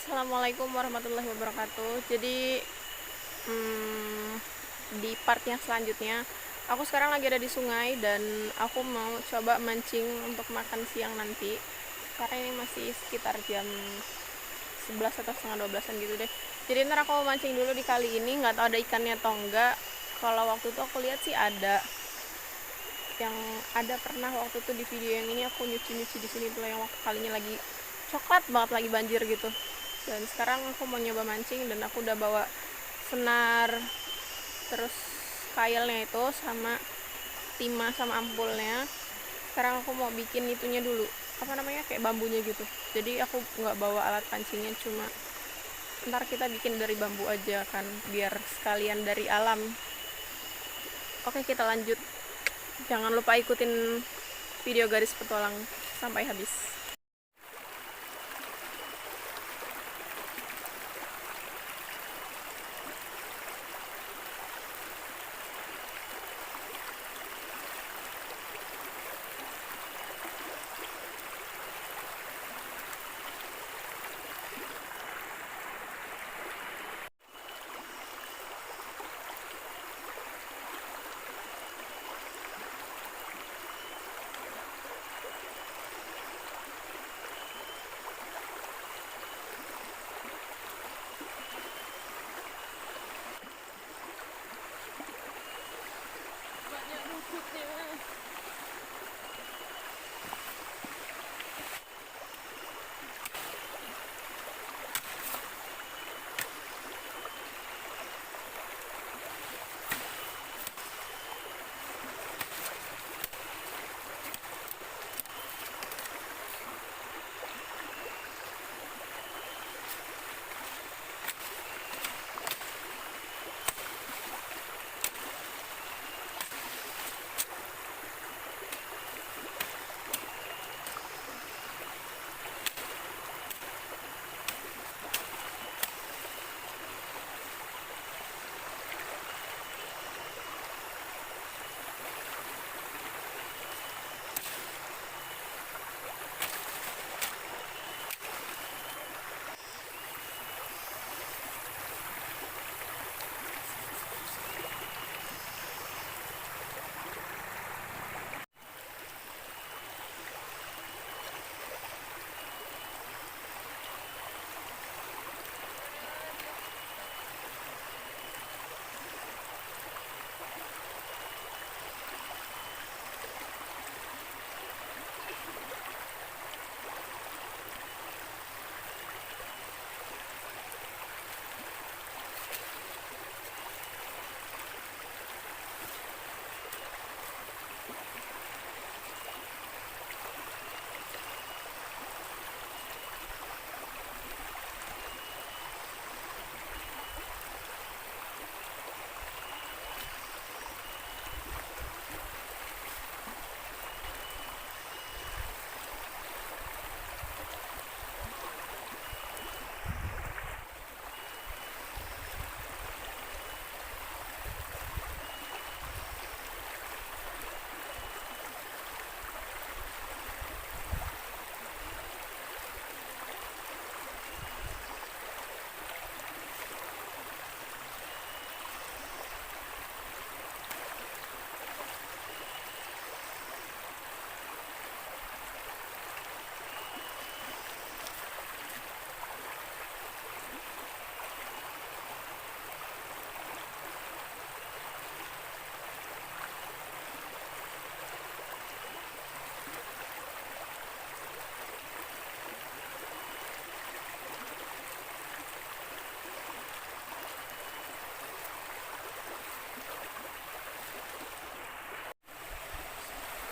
Assalamualaikum warahmatullahi wabarakatuh. Jadi di part yang selanjutnya, aku sekarang lagi ada di sungai dan aku mau coba mancing untuk makan siang nanti. Karena ini masih sekitar jam 11 atau setengah 12-an gitu deh. Jadi ntar aku mau mancing dulu di kali ini, nggak tahu ada ikannya atau enggak. Kalau waktu itu aku lihat sih ada. Yang ada pernah waktu itu di video yang ini aku nyuci-nyuci di sini tuh yang waktu kalinya lagi coklat banget, lagi banjir gitu. Dan sekarang aku mau nyoba mancing dan aku udah bawa senar, terus kailnya itu sama timah sama ampulnya. Sekarang aku mau bikin itunya dulu, apa namanya, kayak bambunya gitu. Jadi aku nggak bawa alat pancingnya, cuma ntar kita bikin dari bambu aja kan, biar sekalian dari alam. Oke, kita lanjut. Jangan lupa ikutin video garis petualang sampai habis. Banyak rumputnya.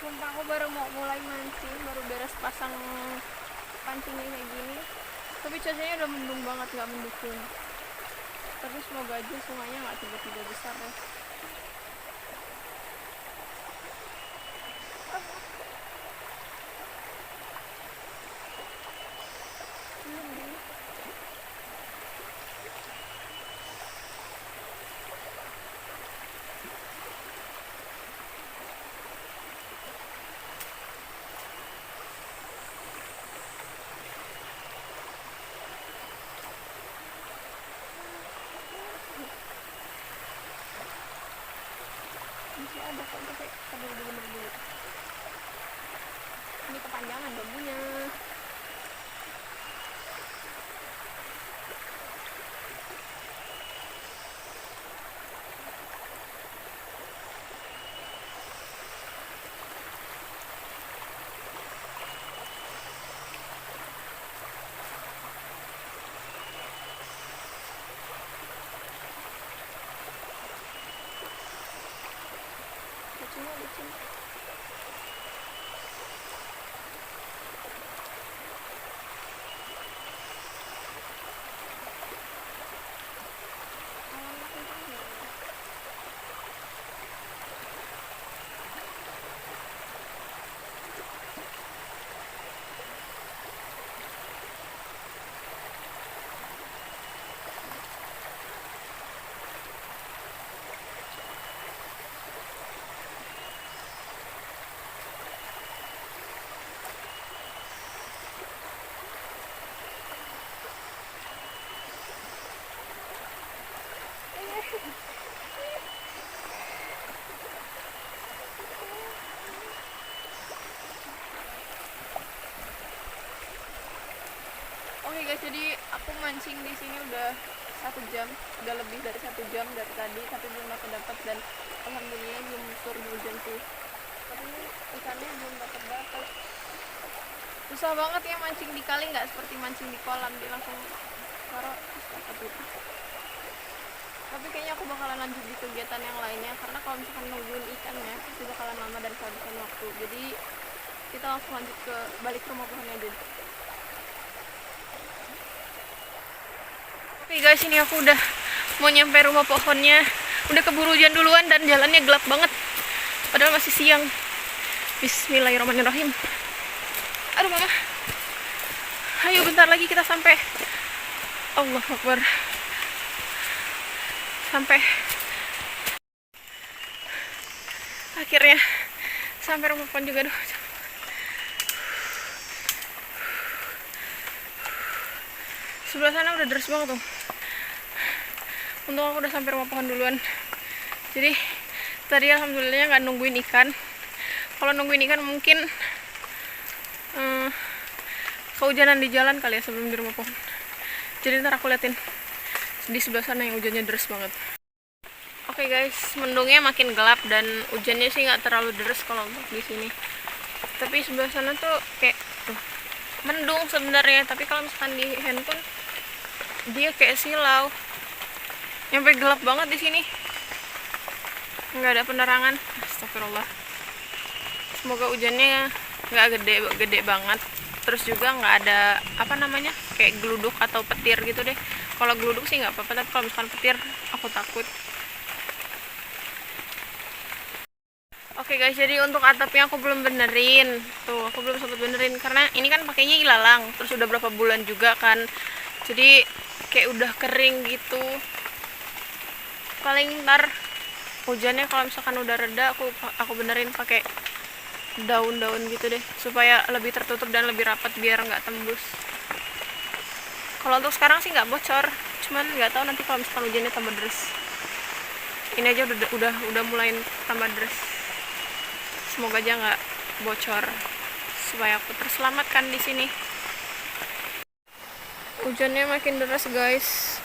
Sumpah aku baru mau mulai mancing, baru beres pasang pancingnya kayak gini. Tapi cuacanya udah mendung banget, nggak mendukung. Tapi semoga aja sungainya nggak tiba-tiba besar ya. Belum deh. ada kok, tapi bener dulu. Ini kepanjangan bambunya. Licin. Oke guys, jadi aku mancing di sini udah 1 jam, udah lebih dari 1 jam dari tadi, tapi belum dapat dan alhamdulillah belum turun hujan tuh. Tapi ikannya belum dapat. Susah banget ya mancing di kali, nggak seperti mancing di kolam, dia langsung taruh terus dapat itu. Tapi kayaknya aku bakalan lanjut di kegiatan yang lainnya, karena kalau misalkan nungguin ikannya itu bakalan lama dan kehabisan waktu. Jadi kita langsung lanjut ke balik ke rumah pohonnya aja. Oke guys, ini aku udah mau nyampe rumah pohonnya. Udah keburu hujan duluan dan jalannya gelap banget, padahal masih siang. Bismillahirrahmanirrahim. Aduh mama, ayo bentar lagi kita sampai. Allahu Akbar. Sampai akhirnya sampai rumah pohon juga. Sebelah sana udah deras banget tuh. Untung aku udah sampai rumah pohon duluan. Jadi tadi alhamdulillahnya nggak nungguin ikan. Kalau nungguin ikan mungkin kehujanan di jalan kali ya sebelum di rumah pohon. Jadi ntar aku liatin di sebelah sana yang hujannya deras banget. Oke guys, mendungnya makin gelap dan hujannya sih nggak terlalu deras kalau untuk di sini. Tapi sebelah sana tuh kayak mendung sebenarnya, tapi kalau misalkan di handphone dia kayak silau. Nyampe gelap banget di sini. Nggak ada penerangan. Astagfirullah. Semoga hujannya nggak gede banget. Terus juga nggak ada kayak geluduk atau petir gitu deh. Kalau geluduk sih nggak apa-apa, tapi kalau misalkan petir aku takut. Oke guys, jadi untuk atapnya aku belum benerin. Tuh, aku belum sempat benerin karena ini kan pakainya ilalang. Terus udah berapa bulan juga kan. Jadi kayak udah kering gitu. Paling ntar hujannya kalau misalkan udah reda aku benerin pakai daun-daun gitu deh, supaya lebih tertutup dan lebih rapat biar nggak tembus. Kalau untuk sekarang sih nggak bocor, cuman nggak tahu nanti kalau misalkan hujannya tambah deras. Ini aja udah mulai tambah deras. Semoga aja nggak bocor supaya aku terselamatkan di sini. Hujannya makin deras guys.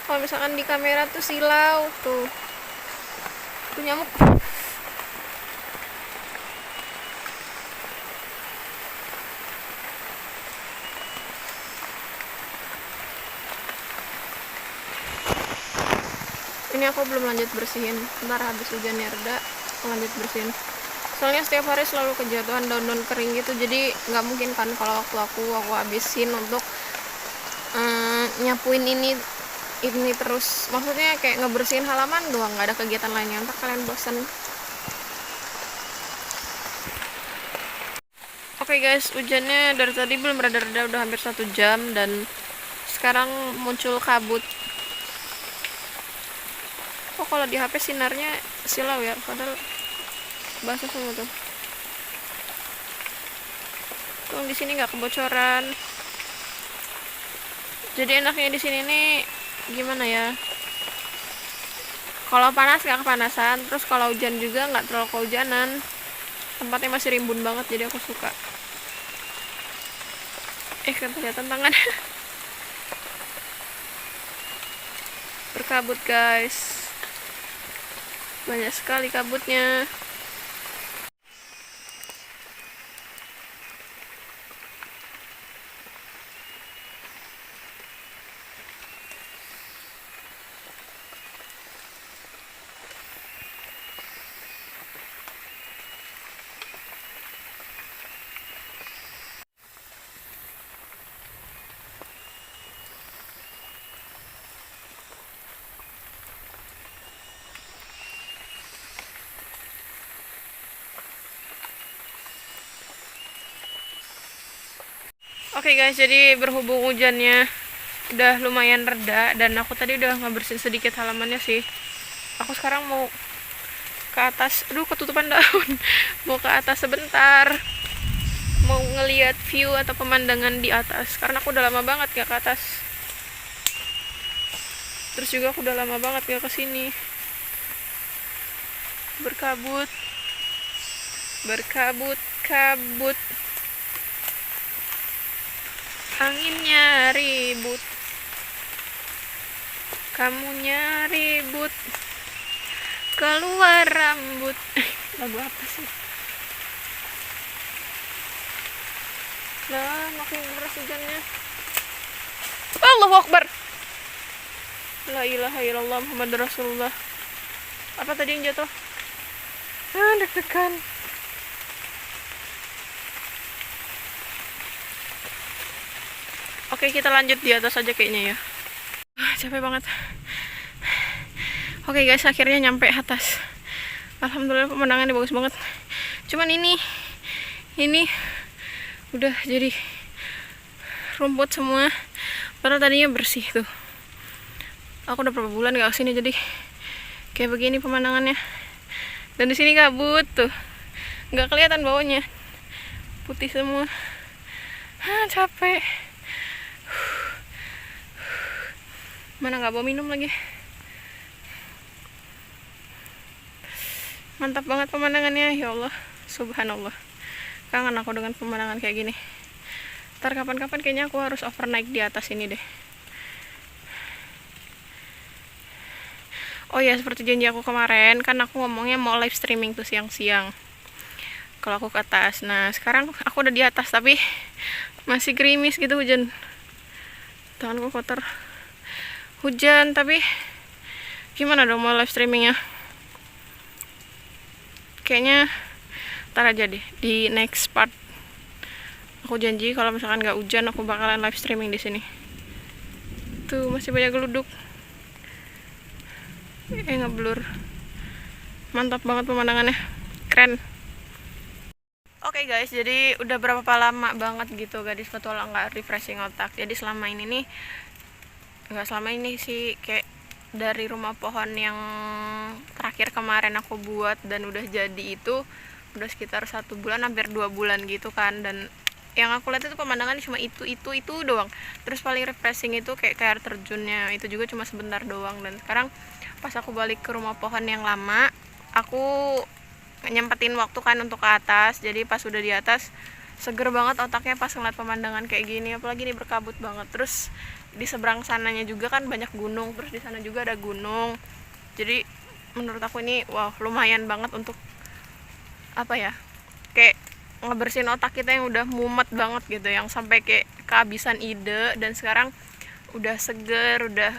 Kalau misalkan di kamera tuh silau tuh nyamuk. Ini aku belum lanjut bersihin, ntar habis hujannya reda aku lanjut bersihin. Soalnya setiap hari selalu kejatuhan daun-daun kering gitu, jadi nggak mungkin kan kalau waktu aku habisin untuk nyapuin ini terus. Maksudnya kayak ngebersihin halaman doang, nggak ada kegiatan lainnya, ntar kalian bosan. Oke guys, hujannya dari tadi belum reda-reda, udah hampir 1 jam dan sekarang muncul kabut. Oh, kalau di HP sinarnya silau ya, padahal basah semua tuh. Tuh di sini nggak kebocoran. Jadi enaknya di sini nih gimana ya? Kalau panas nggak kepanasan, terus kalau hujan juga nggak terlalu kehujanan. Tempatnya masih rimbun banget, jadi aku suka. Kelihatan tangan. Berkabut guys, banyak sekali kabutnya. Oke guys, jadi berhubung hujannya udah lumayan reda dan aku tadi udah ngebersihin sedikit halamannya sih. Aku sekarang mau ke atas. Aduh, ketutupan daun. Mau ke atas sebentar. Mau ngeliat view atau pemandangan di atas karena aku udah lama banget gak ke atas. Terus juga aku udah lama banget gak kesini. Berkabut. Kabut. Anginnya ribut, kamunya ribut, keluar rambut. Lagu apa sih? Lah, makin deras hujannya. Allahu Akbar. La ilaha illallah Muhammad Rasulullah. Apa tadi yang jatuh? Deg-degan. Oke, kita lanjut di atas aja kayaknya ya. Capek banget. Oke guys, akhirnya nyampe atas. Alhamdulillah pemandangannya bagus banget. Cuman ini udah jadi rumput semua. Padahal tadinya bersih tuh. Aku udah berapa bulan gak kesini, jadi kayak begini pemandangannya. Dan di sini kabut tuh, nggak kelihatan bawahnya, putih semua. Capek. Mana nggak bawa minum lagi. Mantap banget pemandangannya, ya Allah, subhanallah. Kangen aku dengan pemandangan kayak gini. Ntar kapan-kapan kayaknya aku harus overnight di atas ini deh. Oh ya, seperti janji aku kemarin, kan aku ngomongnya mau live streaming tuh siang-siang kalau aku ke atas. Nah, sekarang aku udah di atas tapi masih gerimis gitu, hujan. Tanganku kotor. Hujan, tapi gimana dong mau live streamingnya? Kayaknya ntar aja deh, di next part. Aku janji kalau misalkan nggak hujan aku bakalan live streaming di sini. Tuh masih banyak geluduk. Ngeblur. Mantap banget pemandangannya, keren. Oke guys, jadi udah berapa lama banget gitu gadis petualang nggak refreshing otak. Jadi selama ini nih, nggak selama ini sih, kayak dari rumah pohon yang terakhir kemarin aku buat dan udah jadi itu udah sekitar 1 bulan, hampir 2 bulan gitu kan. Dan yang aku lihat itu pemandangan cuma itu doang. Terus paling refreshing itu kayak air terjunnya, itu juga cuma sebentar doang. Dan sekarang pas aku balik ke rumah pohon yang lama, aku nyempetin waktu kan untuk ke atas. Jadi pas udah di atas seger banget otaknya pas ngeliat pemandangan kayak gini, apalagi ini berkabut banget. Terus di seberang sananya juga kan banyak gunung, terus di sana juga ada gunung. Jadi menurut aku ini wow, lumayan banget untuk apa ya, kayak ngebersihin otak kita yang udah mumet banget gitu, yang sampai kayak kehabisan ide. Dan sekarang udah seger, udah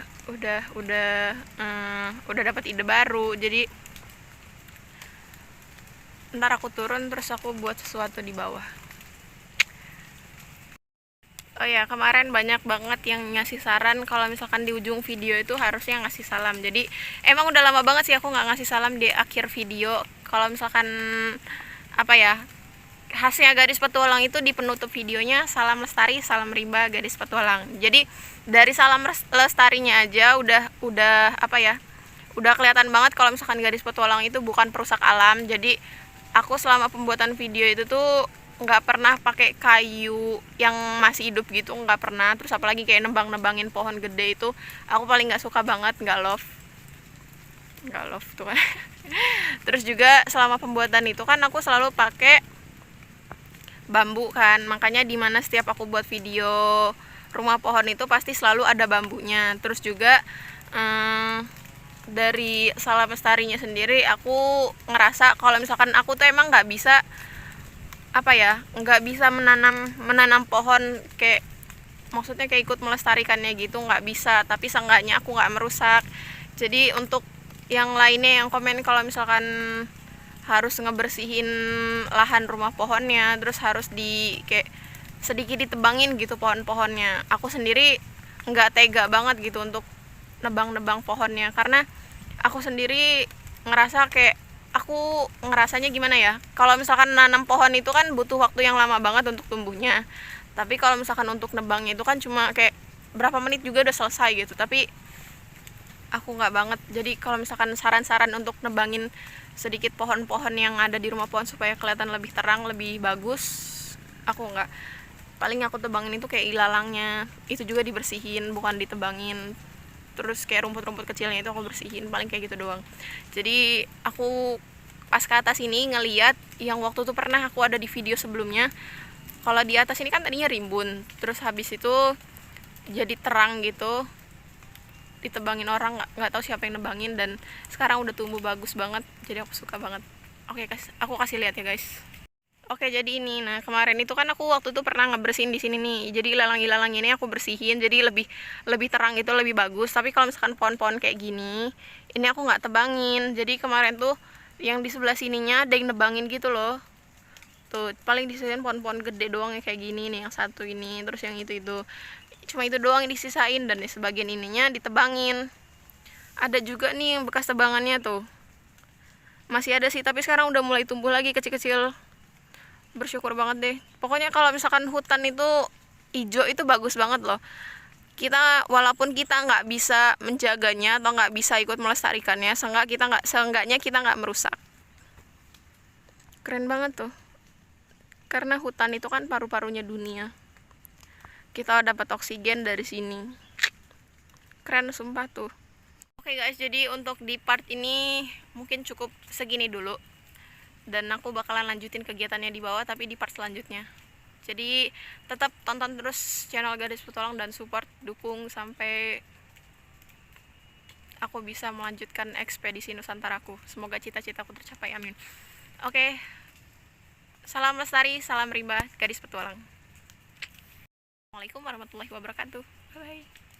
dapat ide baru. Jadi ntar aku turun terus aku buat sesuatu di bawah. Oh ya, kemarin banyak banget yang ngasih saran kalau misalkan di ujung video itu harusnya ngasih salam. Jadi emang udah lama banget sih aku nggak ngasih salam di akhir video. Kalau misalkan apa ya, khasnya gadis petualang itu di penutup videonya salam lestari, salam rimba gadis petualang. Jadi dari salam lestarinya aja udah apa ya, udah kelihatan banget kalau misalkan gadis petualang itu bukan perusak alam. Jadi aku selama pembuatan video itu tuh nggak pernah pakai kayu yang masih hidup gitu, nggak pernah. Terus apalagi kayak nebangin pohon gede itu aku paling nggak suka banget, nggak love. nggak love tuh kan. Terus juga selama pembuatan itu kan aku selalu pakai bambu kan, makanya dimana setiap aku buat video rumah pohon itu pasti selalu ada bambunya. Terus juga dari Salam Lestarinya sendiri aku ngerasa kalau misalkan aku tuh emang nggak bisa nggak bisa menanam pohon kayak, maksudnya kayak ikut melestarikannya gitu, nggak bisa, tapi seenggaknya aku nggak merusak. Jadi untuk yang lainnya yang komen kalau misalkan harus ngebersihin lahan rumah pohonnya, terus harus kayak sedikit ditebangin gitu pohon-pohonnya, aku sendiri nggak tega banget gitu untuk nebang-nebang pohonnya, karena aku sendiri ngerasa kayak, aku ngerasanya gimana ya, kalau misalkan nanam pohon itu kan butuh waktu yang lama banget untuk tumbuhnya, tapi kalau misalkan untuk nebangnya itu kan cuma kayak berapa menit juga udah selesai gitu. Tapi aku nggak banget. Jadi kalau misalkan saran-saran untuk nebangin sedikit pohon-pohon yang ada di rumah pohon supaya kelihatan lebih terang, lebih bagus, aku nggak. Paling aku tebangin itu kayak ilalangnya, itu juga dibersihin, bukan ditebangin. Terus kayak rumput-rumput kecilnya itu aku bersihin, paling kayak gitu doang. Jadi aku pas ke atas ini ngeliat yang waktu itu pernah aku ada di video sebelumnya, kalau di atas ini kan tadinya rimbun, terus habis itu jadi terang gitu, ditebangin orang, nggak tahu siapa yang nebangin, dan sekarang udah tumbuh bagus banget. Jadi aku suka banget. Oke guys, aku kasih lihat ya guys. Oke, jadi ini, nah kemarin itu kan aku waktu itu pernah ngebersihin di sini nih. Jadi ilalang-ilalang ini aku bersihin, jadi lebih terang gitu, lebih bagus. Tapi kalau misalkan pohon-pohon kayak gini, ini aku nggak tebangin. Jadi kemarin tuh yang di sebelah sininya ada yang nebangin gitu loh. Tuh paling disisain pohon-pohon gede doang ya, kayak gini nih, yang satu ini, terus yang itu cuma itu doang yang disisain, dan di sebagian ininya ditebangin. Ada juga nih yang bekas tebangannya tuh, masih ada sih, tapi sekarang udah mulai tumbuh lagi kecil-kecil. Bersyukur banget deh. Pokoknya kalau misalkan hutan itu hijau itu bagus banget loh. Kita walaupun kita nggak bisa menjaganya atau nggak bisa ikut melestarikannya, seenggaknya kita nggak merusak. Keren banget tuh. Karena hutan itu kan paru-parunya dunia. Kita dapat oksigen dari sini. Keren sumpah tuh. Oke guys, jadi untuk di part ini mungkin cukup segini dulu. Dan aku bakalan lanjutin kegiatannya di bawah tapi di part selanjutnya. Jadi tetap tonton terus channel Gadis Petualang dan support, dukung sampai aku bisa melanjutkan ekspedisi Nusantaraku. Semoga cita-citaku tercapai, amin. Oke, salam lestari, salam rimba, Gadis Petualang. Assalamualaikum warahmatullahi wabarakatuh. Bye.